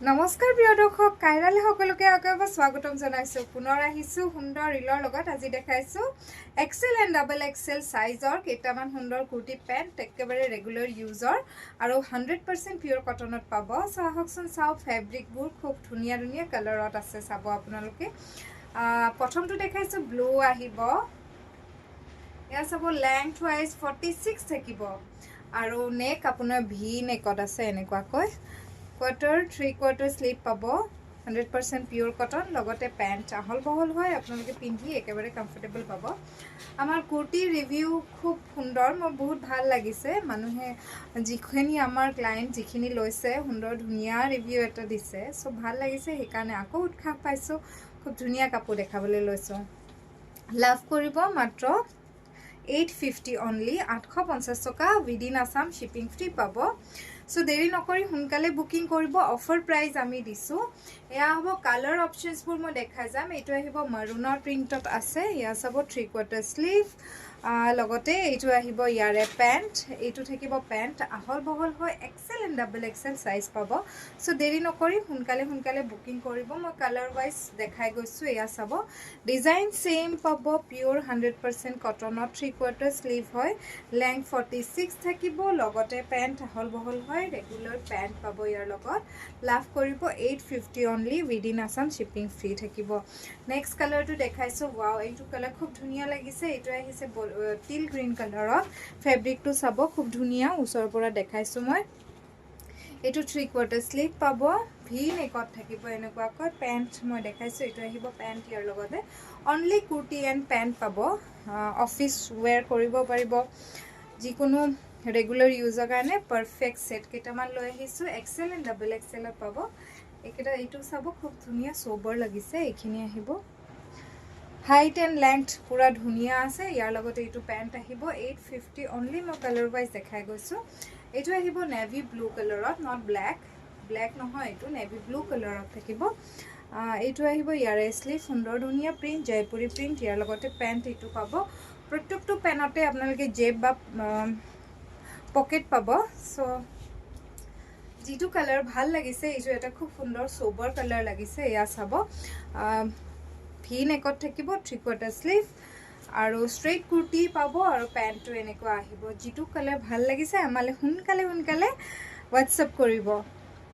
নমস্কাৰ প্ৰিয় দৰ্শক কাইৰালে সকলোকে আকৌ স্বাগতম জনাইছো পুনৰ আহিছো সুন্দৰ ৰিলৰ লগত আজি দেখাইছো এক্সেল এণ্ড ডাবল এক্সেল সাইজৰ কেইটামান সুন্দৰ কুৰ্তি পেন্ট একেবাৰে ৰেগুলাৰ ইউজৰ আৰু 100% পিওৰ কটনত পাব চাহকচোন চাও ফেব্ৰিকবোৰ খুব ধুনীয়া ধুনীয়া কালাৰত আছে চাব আপোনালোকে প্ৰথমটো দেখাইছো ব্লু আহিব এয়া চাব লেংথ ওয়াইজ 46 থাকিব আৰু নেক আপোনাৰ ভি নেকত আছে এনেকুৱাকৈ quarter 3/4 sleeve পাবো 100% পিওৰ কটন লগতে প্যান্ট আহল বহল হয় আপোনালোকে পিন্ধি একেবাৰে কমফৰ্টেবল পাব আমাৰ কুৰ্তি ৰিভিউ খুব সুন্দৰ মোৰ বহুত ভাল লাগিছে মানুহে যিখিনি আমাৰ ক্লায়েন্ট যিখিনি লৈছে সুন্দৰ ধুনীয়া ৰিভিউ এটা দিছে সো ভাল লাগিছে সেইকাৰণে আকৌ উৎসাহ পাইছো খুব ধুনীয়া কাপোৰ দেখাবলৈ লৈছো লাভ কৰিব মাত্ৰ 850 only 850 টকা উইদিন আসাম শিপিং ফ্ৰী পাব সো দেৰি নকৰি সোনকালে বুকিং কৰিব অফাৰ প্ৰাইস আমি দিছো এয়া হ'ব কালাৰ অপচনছবোৰ মই দেখাই যাম এটো আহিব মাৰুনৰ প্ৰিন্টত আছে ইয়া সব 3/4 স্লিভ লগতে এইটো আহিব ইয়াৰে প্যান্ট এইটো থাকিব প্যান্ট আহল বহল হয় XL and double XL size পাব সো দেৰি নকৰি সোনকালে বুকিং কৰিব মই কালাৰ ওয়াইজ দেখাই গৈছো এয়া সব ডিজাইন সেম পাব পিওর 100% কটনত 3/4 স্লিভ হয় লেংথ 46 থাকিব লগতে প্যান্ট আহল বহল হয় ৰেগুলাৰ প্যান্ট পাব ইয়াৰ লগত লাভ কৰিব 850 only within Assam shipping free থাকিব নেক্সট কালাৰটো দেখাইছো ওয়াও এইটো কালাৰ খুব ধুনীয়া লাগিছে এইটো আহিছে টিল গ্ৰীন কালাৰত ফেব্ৰিকটো চাব খুব ধুনীয়া ওচৰৰ পৰা দেখাইছো মই এইটো 3/4 স্লিভ পাব ভি নেকত থাকিব এনেকুৱাকৈ প্যান্ট মই দেখাইছো এইটো আহিব প্যান্ট ইয়াৰ লগতে অনলি কুৰ্তি এণ্ড প্যান্ট পাব অফিস ওয়্যাৰ কৰিব পাৰিব যিকোনো ৰেগুলাৰ ইউজৰ কাৰণে পাৰফেক্ট সেট কেইটামান লৈ আহিছো এক্সেল এণ্ড ডাবল এক্সেলত পাব একেটা এইটো চাব খুব ধুনীয়া সোবৰ লাগিছে এইখিনি আহিব হাইট এণ্ড লেংথ পুৰা ধুনীয়া আছে ইয়াৰ লগতে এইটো প্যান্ট আহিব 850 only মই কালাৰ ওয়াইজ দেখাই গৈছো এইটো আহিব নেভি ব্লু কালাৰত নট ব্ল্যাক নহয় এইটো নেভি ব্লু কালাৰত থাকিব এইটো আহিব ইয়াৰে স্লিভ সুন্দৰ ধুনীয়া প্ৰিন্ট জয়পুৰী প্ৰিন্ট ইয়াৰ লগতে প্যান্ট এইটো পাব প্ৰত্যেকটো পেনতে আপোনালোকে জেব বা পকেট পাব সো যেটো কালাৰ ভাল লাগিছে এইটো এটা খুব সুন্দৰ সোবৰ কালাৰ লাগিছে এয়া চাব ভি নেকত থাকিব 3/4 স্লিভ আৰু স্ট্ৰেইট কুৰ্তি পাব আৰু প্যান্টটো এনেকুৱা আহিব যেটো কালাৰ ভাল লাগিছে আমালে সোনকালে WhatsApp কৰিব